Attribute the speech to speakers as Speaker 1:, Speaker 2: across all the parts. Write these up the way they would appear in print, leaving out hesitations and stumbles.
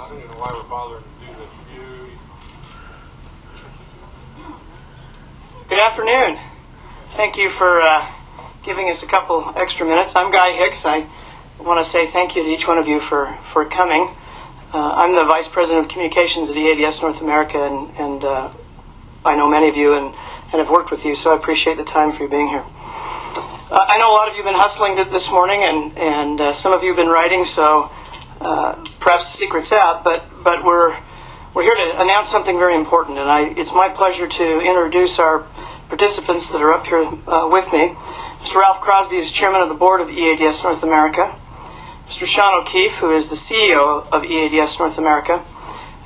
Speaker 1: I don't even know why we're bothering to do this.
Speaker 2: Good afternoon. Thank you for giving us a couple extra minutes. I'm Guy Hicks. I want to say thank you to each one of you for coming. I'm the Vice President of Communications at EADS North America, and I know many of you and have worked with you, so I appreciate the time for you being here. I know a lot of you have been hustling this morning, and some of you have been writing, so perhaps the secret's out, but we're here to announce something very important, and it's my pleasure to introduce our participants that are up here with me. Mr. Ralph Crosby is Chairman of the Board of EADS North America, Mr. Sean O'Keefe, who is the CEO of EADS North America,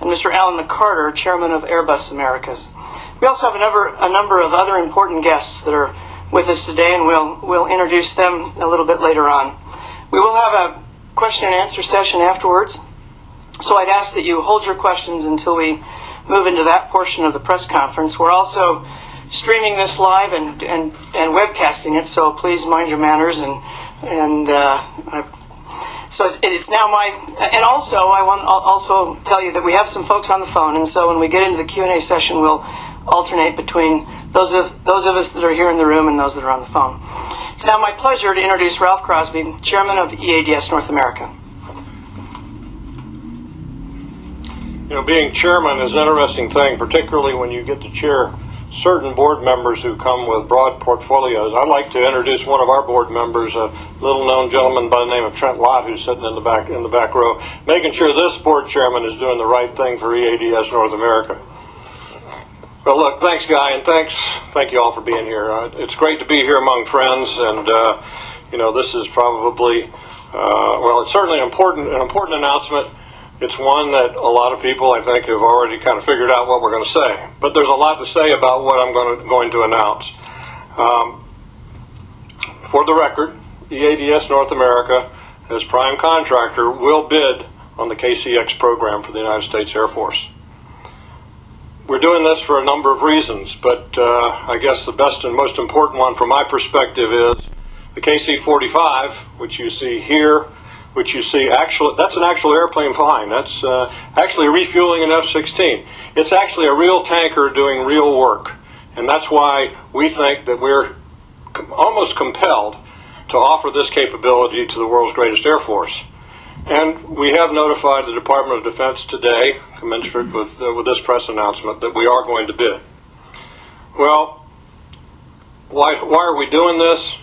Speaker 2: and Mr. Alan McCarter, Chairman of Airbus Americas. We also have a number of other important guests that are with us today, and we'll introduce them a little bit later on. We will have a question and answer session afterwards, so I'd ask that you hold your questions until we move into that portion of the press conference. We're also streaming this live and webcasting it, so please mind your manners. So it's now and also I want to also tell you that we have some folks on the phone, and so when we get into the Q&A session, we'll alternate between those of us that are here in the room and those that are on the phone. It's now my pleasure to introduce Ralph Crosby, Chairman of EADS North America.
Speaker 1: You know, being chairman is an interesting thing, particularly when you get to chair certain board members who come with broad portfolios. I'd like to introduce one of our board members, a little-known gentleman by the name of Trent Lott, who's sitting in the back row, making sure this board chairman is doing the right thing for EADS North America. Well, look, thanks, Guy, and thank you all for being here. It's great to be here among friends, and you know, this is probably well, it's certainly an important announcement. It's one that a lot of people, I think, have already kind of figured out what we're going to say. But there's a lot to say about what I'm going to announce. For the record, EADS North America, as prime contractor, will bid on the KCX program for the United States Air Force. We're doing this for a number of reasons, but I guess the best and most important one from my perspective is the KC-45, which you see here, which you see that's an actual airplane flying. That's actually refueling an F-16. It's actually a real tanker doing real work, and that's why we think that we're almost compelled to offer this capability to the world's greatest Air Force. And we have notified the Department of Defense today, commensurate with this press announcement, that we are going to bid. Well, why are we doing this?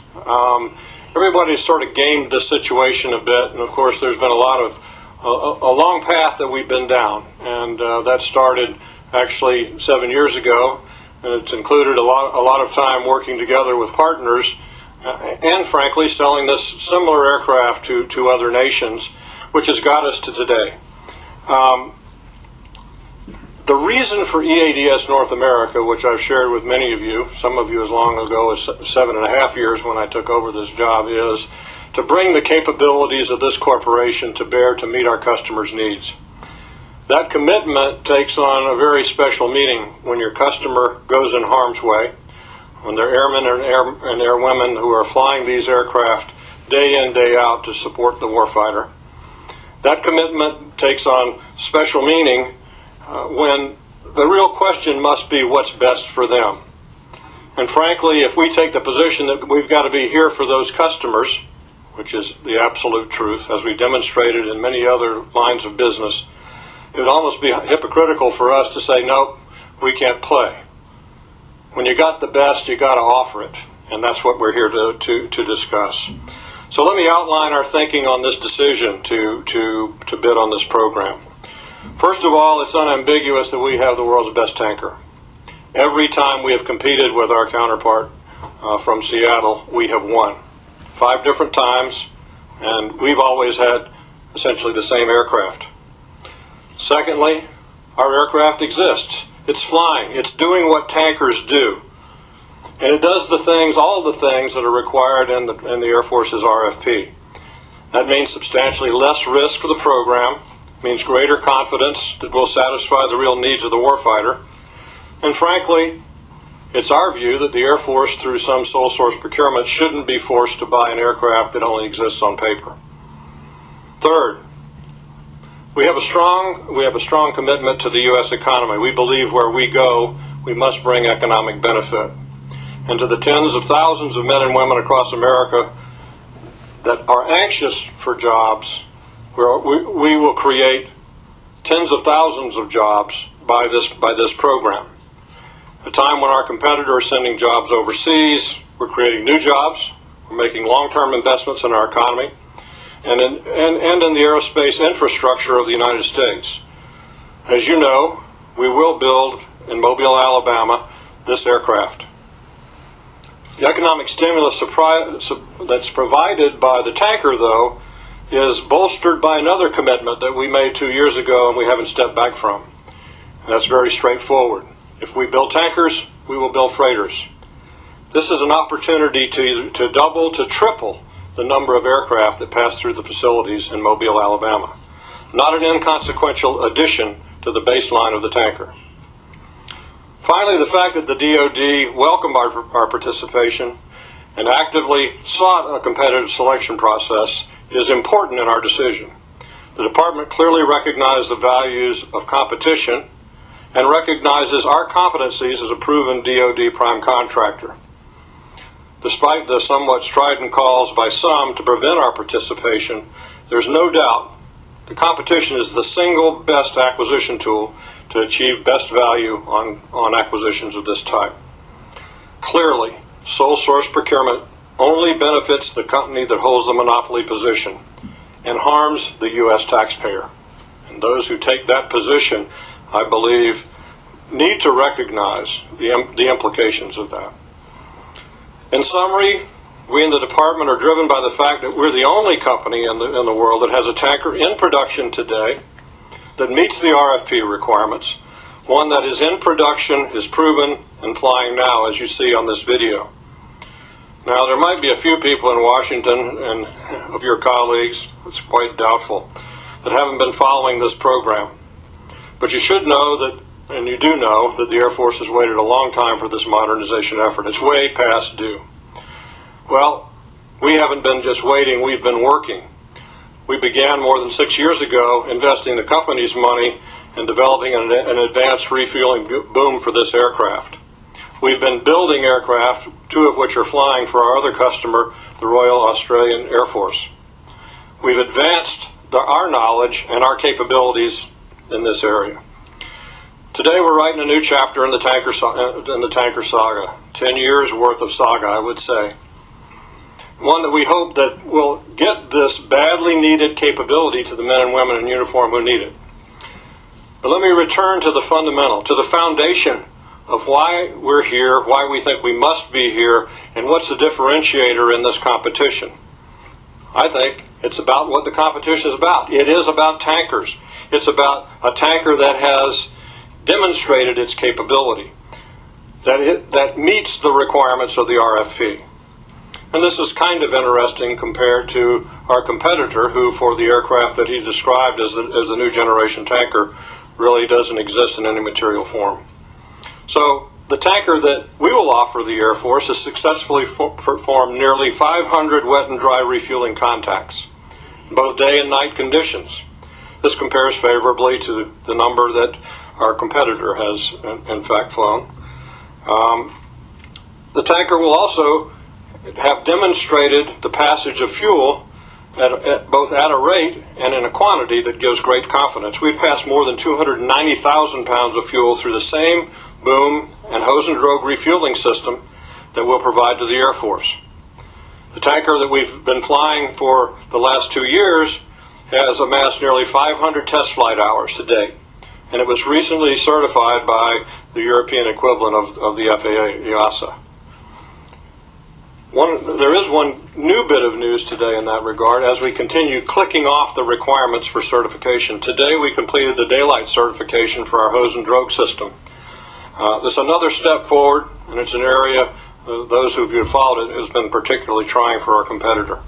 Speaker 1: Everybody's sort of gamed this situation a bit, and of course there's been a long path that we've been down, and that started actually 7 years ago, and it's included a lot of time working together with partners, and frankly selling this similar aircraft to other nations, which has got us to today. The reason for EADS North America, which I've shared with many of you, some of you as long ago as 7.5 years when I took over this job, is to bring the capabilities of this corporation to bear to meet our customers' needs. That commitment takes on a very special meaning when your customer goes in harm's way, when they're airmen and airwomen who are flying these aircraft day in, day out to support the warfighter. That commitment takes on special meaning when the real question must be what's best for them. And frankly, if we take the position that we've got to be here for those customers, which is the absolute truth, as we demonstrated in many other lines of business, it would almost be hypocritical for us to say, nope, we can't play. When you got the best, you got to offer it, and that's what we're here to discuss. So let me outline our thinking on this decision to bid on this program. First of all, it's unambiguous that we have the world's best tanker. Every time we have competed with our counterpart from Seattle, we have won. 5 different times, and we've always had essentially the same aircraft. Secondly, our aircraft exists. It's flying. It's doing what tankers do. And it does all the things that are required in the Air Force's RFP. That means substantially less risk for the program, means greater confidence that will satisfy the real needs of the warfighter. And frankly, it's our view that the Air Force, through some sole source procurement, shouldn't be forced to buy an aircraft that only exists on paper. Third, We have a strong commitment to the U.S. economy. We believe where we go, we must bring economic benefit. And to the tens of thousands of men and women across America that are anxious for jobs, we will create tens of thousands of jobs by this program. At a time when our competitor is sending jobs overseas, we're creating new jobs, we're making long-term investments in our economy, and in the aerospace infrastructure of the United States. As you know, we will build in Mobile, Alabama, this aircraft. The economic stimulus that's provided by the tanker, though, is bolstered by another commitment that we made 2 years ago and we haven't stepped back from. And that's very straightforward. If we build tankers, we will build freighters. This is an opportunity to double, to triple the number of aircraft that pass through the facilities in Mobile, Alabama. Not an inconsequential addition to the baseline of the tanker. Finally, the fact that the DoD welcomed our participation and actively sought a competitive selection process is important in our decision. The Department clearly recognized the values of competition and recognizes our competencies as a proven DoD prime contractor. Despite the somewhat strident calls by some to prevent our participation, there's no doubt the competition is the single best acquisition tool to achieve best value on acquisitions of this type. Clearly, sole source procurement only benefits the company that holds the monopoly position and harms the U.S. taxpayer. And those who take that position, I believe, need to recognize the implications of that. In summary, we in the department are driven by the fact that we're the only company in the world that has a tanker in production today that meets the RFP requirements, one that is in production, is proven, and flying now, as you see on this video. Now, there might be a few people in Washington and of your colleagues, it's quite doubtful, that haven't been following this program. But you should know that, and you do know, that the Air Force has waited a long time for this modernization effort. It's way past due. Well, we haven't been just waiting, we've been working. We began more than 6 years ago investing the company's money in developing an advanced refueling boom for this aircraft. We've been building aircraft, 2 of which are flying for our other customer, the Royal Australian Air Force. We've advanced our knowledge and our capabilities in this area. Today we're writing a new chapter in the tanker saga, 10 years worth of saga, I would say. One that we hope that will get this badly needed capability to the men and women in uniform who need it. But let me return to the fundamental, to the foundation of why we're here, why we think we must be here, and what's the differentiator in this competition. I think it's about what the competition is about. It is about tankers. It's about a tanker that has demonstrated its capability, that meets the requirements of the RFP. And this is kind of interesting compared to our competitor, who for the aircraft that he described as the new generation tanker really doesn't exist in any material form. So the tanker that we will offer the Air Force has successfully performed nearly 500 wet and dry refueling contacts in both day and night conditions. This compares favorably to the number that our competitor has in fact flown. The tanker will also have demonstrated the passage of fuel both at a rate and in a quantity that gives great confidence. We've passed more than 290,000 pounds of fuel through the same boom and hose and drogue refueling system that we'll provide to the Air Force. The tanker that we've been flying for the last 2 years has amassed nearly 500 test flight hours to date, and it was recently certified by the European equivalent of the FAA, EASA. There is one new bit of news today in that regard as we continue clicking off the requirements for certification. Today we completed the daylight certification for our hose and drogue system. This is another step forward, and it's an area those who have followed it has been particularly trying for our competitor.